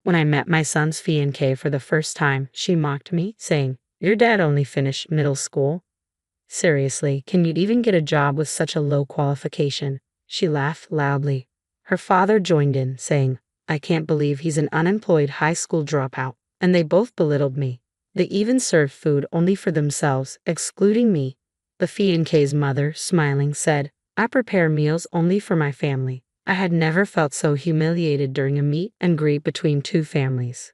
When I met my son's fiancée for the first time, she mocked me, saying, "Your dad only finished middle school. Seriously, can you even get a job with such a low qualification?" She laughed loudly. Her father joined in, saying, "I can't believe he's an unemployed high school dropout," and they both belittled me. They even served food only for themselves, excluding me. The fiancée's mother, smiling, said, "I prepare meals only for my family." I had never felt so humiliated during a meet and greet between two families.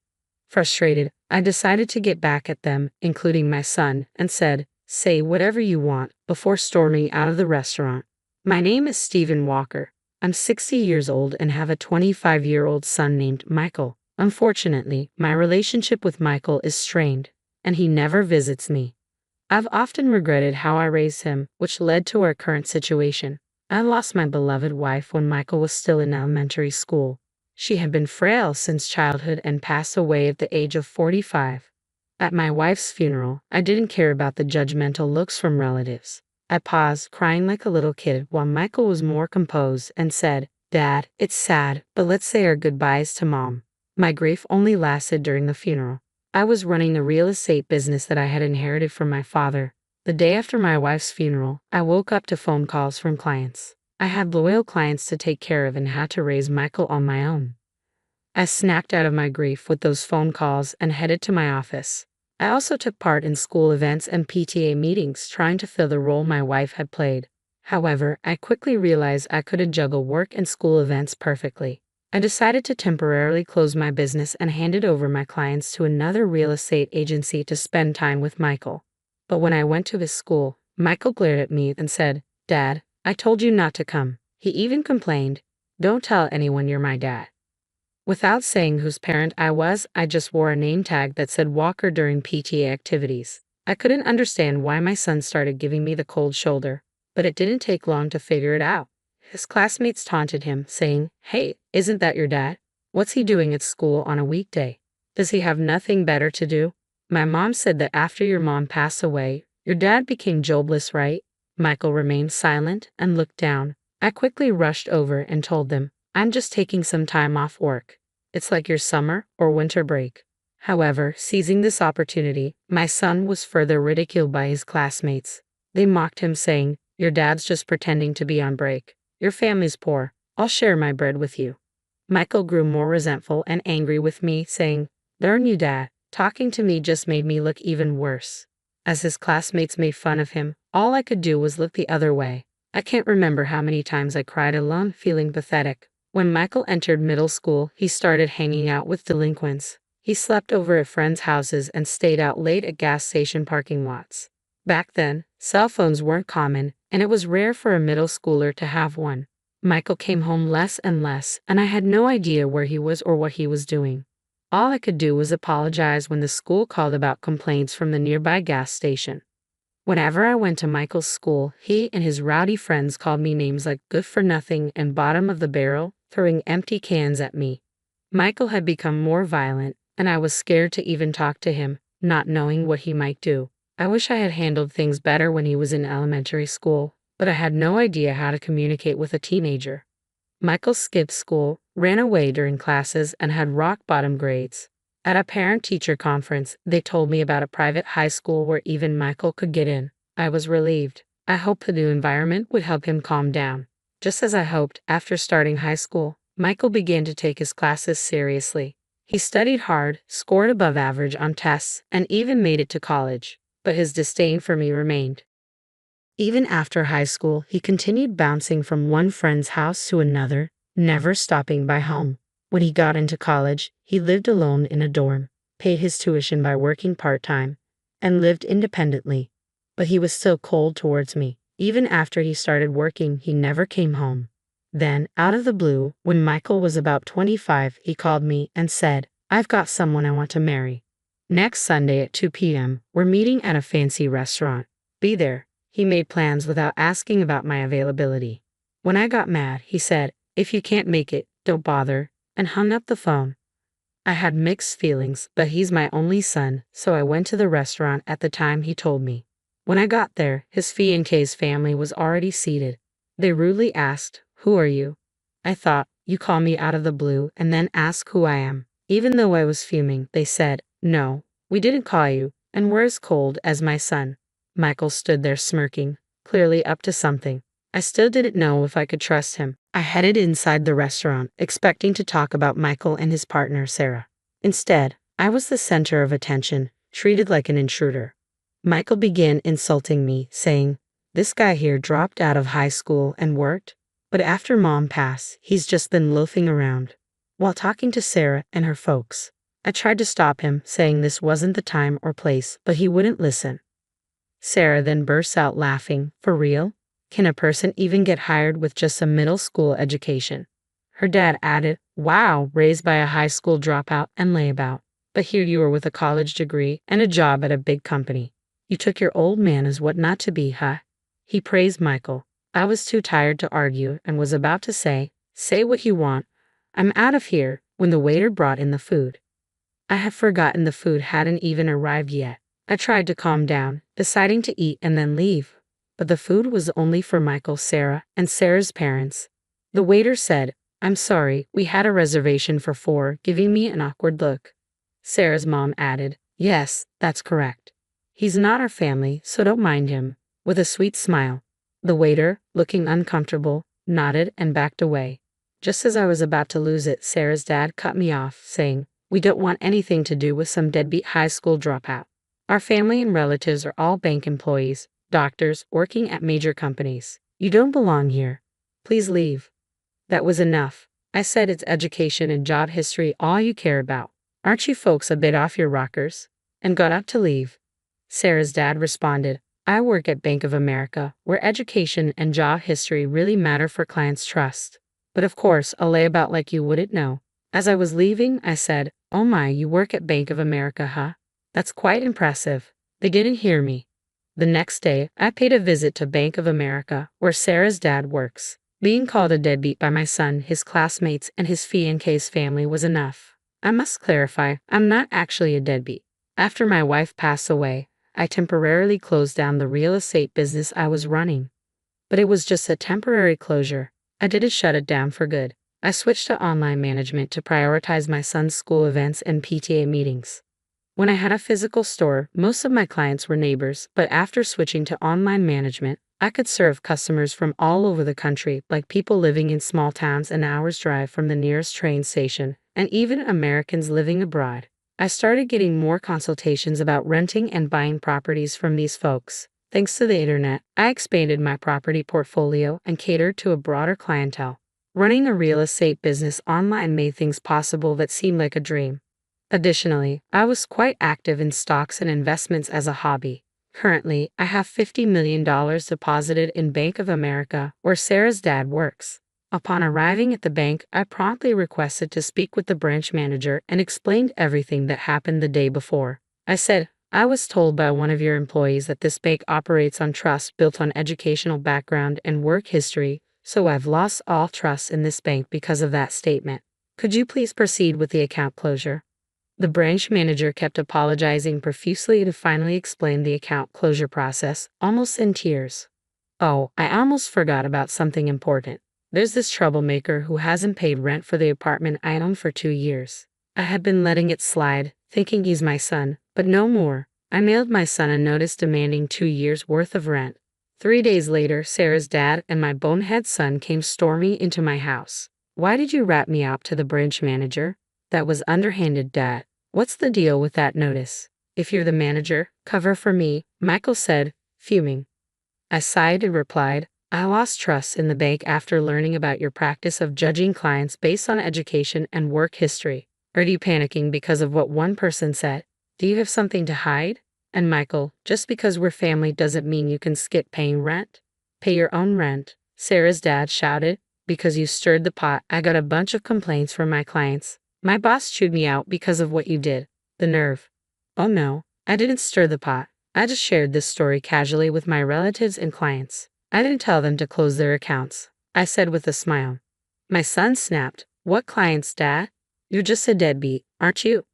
Frustrated, I decided to get back at them, including my son, and said, "Say whatever you want," before storming out of the restaurant. My name is Stephen Walker. I'm 60 years old and have a 25-year-old son named Michael. Unfortunately, my relationship with Michael is strained, and he never visits me. I've often regretted how I raised him, which led to our current situation. I lost my beloved wife when Michael was still in elementary school. She had been frail since childhood and passed away at the age of 45. At my wife's funeral, I didn't care about the judgmental looks from relatives. I paused, crying like a little kid, while Michael was more composed and said, "Dad, it's sad, but let's say our goodbyes to Mom." My grief only lasted during the funeral. I was running a real estate business that I had inherited from my father. The day after my wife's funeral, I woke up to phone calls from clients. I had loyal clients to take care of and had to raise Michael on my own. I snapped out of my grief with those phone calls and headed to my office. I also took part in school events and PTA meetings, trying to fill the role my wife had played. However, I quickly realized I couldn't juggle work and school events perfectly. I decided to temporarily close my business and handed over my clients to another real estate agency to spend time with Michael. But when I went to his school, Michael glared at me and said, "Dad, I told you not to come." He even complained, "Don't tell anyone you're my dad." Without saying whose parent I was, I just wore a name tag that said Walker during PTA activities. I couldn't understand why my son started giving me the cold shoulder, but it didn't take long to figure it out. His classmates taunted him, saying, "Hey, isn't that your dad? What's he doing at school on a weekday? Does he have nothing better to do?" My mom said that after your mom passed away, your dad became jobless, right? Michael remained silent and looked down. I quickly rushed over and told them, "I'm just taking some time off work. It's like your summer or winter break." However, seizing this opportunity, my son was further ridiculed by his classmates. They mocked him, saying, "Your dad's just pretending to be on break. Your family's poor. I'll share my bread with you." Michael grew more resentful and angry with me, saying, "Darn you, Dad. Talking to me just made me look even worse." As his classmates made fun of him, all I could do was look the other way. I can't remember how many times I cried alone, feeling pathetic. When Michael entered middle school, he started hanging out with delinquents. He slept over at friends' houses and stayed out late at gas station parking lots. Back then, cell phones weren't common, and it was rare for a middle schooler to have one. Michael came home less and less, and I had no idea where he was or what he was doing. All I could do was apologize when the school called about complaints from the nearby gas station. Whenever I went to Michael's school, he and his rowdy friends called me names like good for nothing and bottom of the barrel, throwing empty cans at me. Michael had become more violent, and I was scared to even talk to him, not knowing what he might do. I wish I had handled things better when he was in elementary school, but I had no idea how to communicate with a teenager. Michael skipped school, ran away during classes, and had rock-bottom grades. At a parent-teacher conference, they told me about a private high school where even Michael could get in. I was relieved. I hoped the new environment would help him calm down. Just as I hoped, after starting high school, Michael began to take his classes seriously. He studied hard, scored above average on tests, and even made it to college. But his disdain for me remained. Even after high school, he continued bouncing from one friend's house to another, never stopping by home. When he got into college, he lived alone in a dorm, paid his tuition by working part-time, and lived independently. But he was still cold towards me. Even after he started working, he never came home. Then, out of the blue, when Michael was about 25, he called me and said, "I've got someone I want to marry. Next Sunday at 2 p.m., we're meeting at a fancy restaurant. Be there." He made plans without asking about my availability. When I got mad, he said, "If you can't make it, don't bother," and hung up the phone. I had mixed feelings, but he's my only son, so I went to the restaurant at the time he told me. When I got there, his fiancée's family was already seated. They rudely asked, "Who are you?" I thought, you call me out of the blue and then ask who I am. Even though I was fuming, they said, "No, we didn't call you, and we're as cold as my son." Michael stood there smirking, clearly up to something. I still didn't know if I could trust him. I headed inside the restaurant, expecting to talk about Michael and his partner, Sarah. Instead, I was the center of attention, treated like an intruder. Michael began insulting me, saying, "This guy here dropped out of high school and worked, but after mom passed, he's just been loafing around," while talking to Sarah and her folks. I tried to stop him, saying this wasn't the time or place, but he wouldn't listen. Sarah then bursts out laughing. "For real? Can a person even get hired with just a middle school education?" Her dad added, "Wow, raised by a high school dropout and layabout. But here you are with a college degree and a job at a big company. You took your old man as what not to be, huh?" He praised Michael. I was too tired to argue and was about to say what you want. I'm out of here, when the waiter brought in the food. I had forgotten the food hadn't even arrived yet. I tried to calm down, deciding to eat and then leave. But the food was only for Michael, Sarah, and Sarah's parents. The waiter said, "I'm sorry, we had a reservation for 4, giving me an awkward look." Sarah's mom added, "Yes, that's correct. He's not our family, so don't mind him," with a sweet smile. The waiter, looking uncomfortable, nodded and backed away. Just as I was about to lose it, Sarah's dad cut me off, saying, "We don't want anything to do with some deadbeat high school dropout. Our family and relatives are all bank employees, doctors, working at major companies. You don't belong here. Please leave." That was enough. I said, "It's education and job history all you care about. Aren't you folks a bit off your rockers?" And got up to leave. Sarah's dad responded, "I work at Bank of America, where education and job history really matter for clients' trust. But of course, a layabout like you wouldn't know." As I was leaving, I said, "Oh my, you work at Bank of America, huh? That's quite impressive." They didn't hear me. The next day, I paid a visit to Bank of America, where Sarah's dad works. Being called a deadbeat by my son, his classmates, and his fiancé's family was enough. I must clarify, I'm not actually a deadbeat. After my wife passed away, I temporarily closed down the real estate business I was running. But it was just a temporary closure. I didn't shut it down for good. I switched to online management to prioritize my son's school events and PTA meetings. When I had a physical store, most of my clients were neighbors, but after switching to online management, I could serve customers from all over the country, like people living in small towns an hour's drive from the nearest train station, and even Americans living abroad. I started getting more consultations about renting and buying properties from these folks. Thanks to the internet, I expanded my property portfolio and catered to a broader clientele. Running a real estate business online made things possible that seemed like a dream. Additionally, I was quite active in stocks and investments as a hobby. Currently, I have $50 million deposited in Bank of America, where Sarah's dad works. Upon arriving at the bank, I promptly requested to speak with the branch manager and explained everything that happened the day before. I said, "I was told by one of your employees that this bank operates on trust built on educational background and work history, so I've lost all trust in this bank because of that statement. Could you please proceed with the account closure?" The branch manager kept apologizing profusely to finally explain the account closure process, almost in tears. "Oh, I almost forgot about something important. There's this troublemaker who hasn't paid rent for the apartment I own for 2 years. I had been letting it slide, thinking he's my son, but no more. I mailed my son a notice demanding 2 years' worth of rent. 3 days later, Sarah's dad and my bonehead son came storming into my house. "Why did you rat me out to the branch manager?" "That was underhanded, Dad. What's the deal with that notice?" "If you're the manager, cover for me," Michael said, fuming. I sighed and replied, "I lost trust in the bank after learning about your practice of judging clients based on education and work history. Are you panicking because of what one person said? Do you have something to hide?" And Michael, "Just because we're family doesn't mean you can skip paying rent. Pay your own rent," Sarah's dad shouted. "Because you stirred the pot, I got a bunch of complaints from my clients. My boss chewed me out because of what you did." The nerve. "Oh no, I didn't stir the pot. I just shared this story casually with my relatives and clients. I didn't tell them to close their accounts," I said with a smile. My son snapped, "What clients, Dad? You're just a deadbeat, aren't you?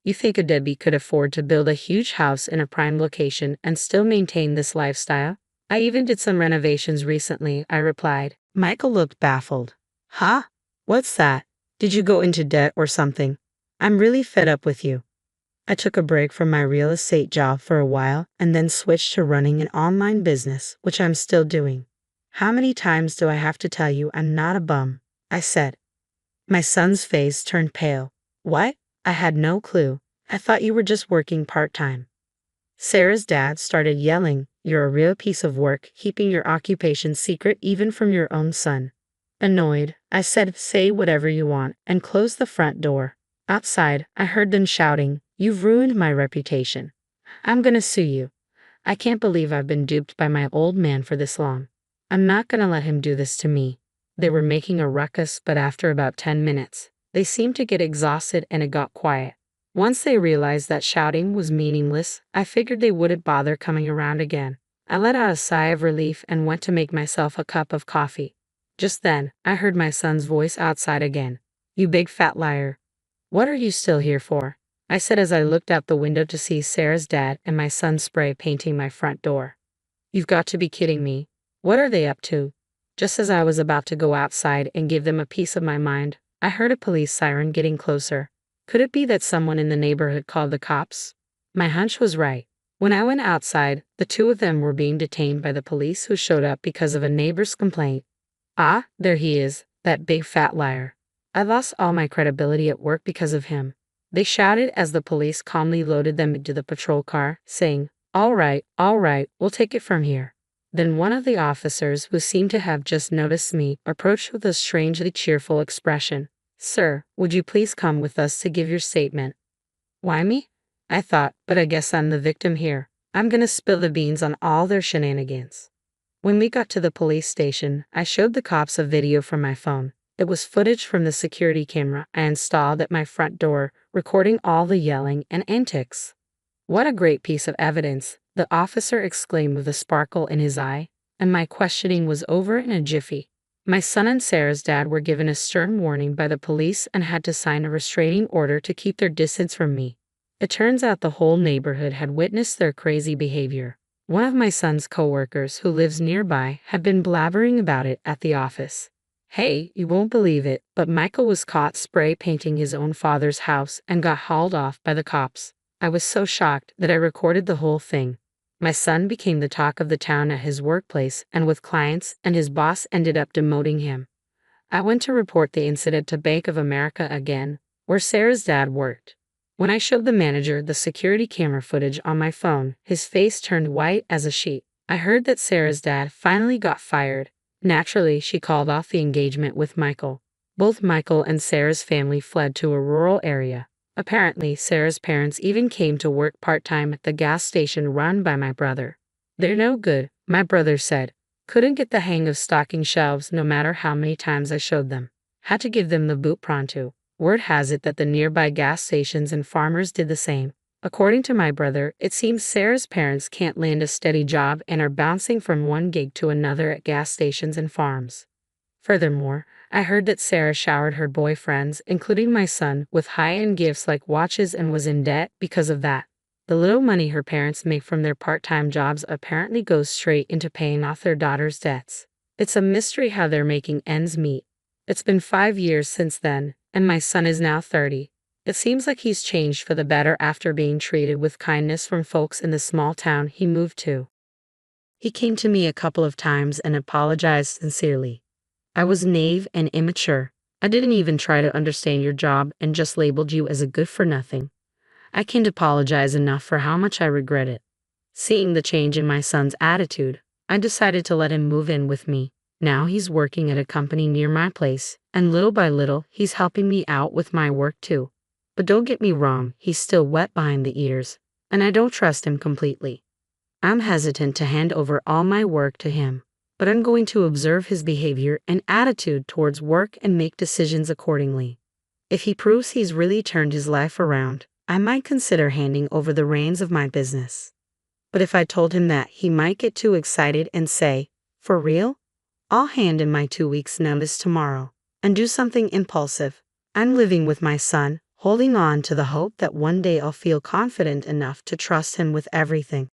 You think a deadbeat could afford to build a huge house in a prime location and still maintain this lifestyle?" "I even did some renovations recently," I replied. Michael looked baffled. "Huh? What's that? Did you go into debt or something?" I'm really fed up with you. I took a break from my real estate job for a while and then switched to running an online business, which I'm still doing. How many times do I have to tell you I'm not a bum? I said. My son's face turned pale. What? I had no clue. I thought you were just working part-time. Sarah's dad started yelling, You're a real piece of work, keeping your occupation secret even from your own son. Annoyed, I said, Say whatever you want, and closed the front door. Outside, I heard them shouting, You've ruined my reputation. I'm gonna sue you. I can't believe I've been duped by my old man for this long. I'm not gonna let him do this to me. They were making a ruckus, but after about 10 minutes, they seemed to get exhausted and it got quiet. Once they realized that shouting was meaningless, I figured they wouldn't bother coming around again. I let out a sigh of relief and went to make myself a cup of coffee. Just then, I heard my son's voice outside again. You big fat liar. What are you still here for? I said as I looked out the window to see Sarah's dad and my son spray painting my front door. You've got to be kidding me. What are they up to? Just as I was about to go outside and give them a piece of my mind, I heard a police siren getting closer. Could it be that someone in the neighborhood called the cops? My hunch was right. When I went outside, the two of them were being detained by the police who showed up because of a neighbor's complaint. Ah, there he is, that big fat liar. I lost all my credibility at work because of him. They shouted as the police calmly loaded them into the patrol car, saying, all right, we'll take it from here. Then one of the officers, who seemed to have just noticed me, approached with a strangely cheerful expression. Sir, would you please come with us to give your statement? Why me? I thought, but I guess I'm the victim here. I'm gonna spill the beans on all their shenanigans. When we got to the police station, I showed the cops a video from my phone. It was footage from the security camera I installed at my front door, recording all the yelling and antics. What a great piece of evidence, the officer exclaimed with a sparkle in his eye, and my questioning was over in a jiffy. My son and Sarah's dad were given a stern warning by the police and had to sign a restraining order to keep their distance from me. It turns out the whole neighborhood had witnessed their crazy behavior. One of my son's coworkers, who lives nearby, had been blabbering about it at the office. Hey, you won't believe it, but Michael was caught spray painting his own father's house and got hauled off by the cops. I was so shocked that I recorded the whole thing. My son became the talk of the town at his workplace and with clients, and his boss ended up demoting him. I went to report the incident to Bank of America again, where Sarah's dad worked. When I showed the manager the security camera footage on my phone, his face turned white as a sheet. I heard that Sarah's dad finally got fired. Naturally, she called off the engagement with Michael. Both Michael and Sarah's family fled to a rural area. Apparently, Sarah's parents even came to work part-time at the gas station run by my brother. They're no good, my brother said. Couldn't get the hang of stocking shelves no matter how many times I showed them. Had to give them the boot pronto. Word has it that the nearby gas stations and farmers did the same. According to my brother, it seems Sarah's parents can't land a steady job and are bouncing from one gig to another at gas stations and farms. Furthermore, I heard that Sarah showered her boyfriends, including my son, with high-end gifts like watches and was in debt because of that. The little money her parents make from their part-time jobs apparently goes straight into paying off their daughter's debts. It's a mystery how they're making ends meet. It's been 5 years since then, and my son is now 30. It seems like he's changed for the better after being treated with kindness from folks in the small town he moved to. He came to me a couple of times and apologized sincerely. I was naive and immature. I didn't even try to understand your job and just labeled you as a good-for-nothing. I can't apologize enough for how much I regret it. Seeing the change in my son's attitude, I decided to let him move in with me. Now he's working at a company near my place, and little by little, he's helping me out with my work too. But don't get me wrong, he's still wet behind the ears, and I don't trust him completely. I'm hesitant to hand over all my work to him, but I'm going to observe his behavior and attitude towards work and make decisions accordingly. If he proves he's really turned his life around, I might consider handing over the reins of my business. But if I told him that, he might get too excited and say, for real? I'll hand in my 2 weeks' notice tomorrow and do something impulsive. I'm living with my son, holding on to the hope that one day I'll feel confident enough to trust him with everything.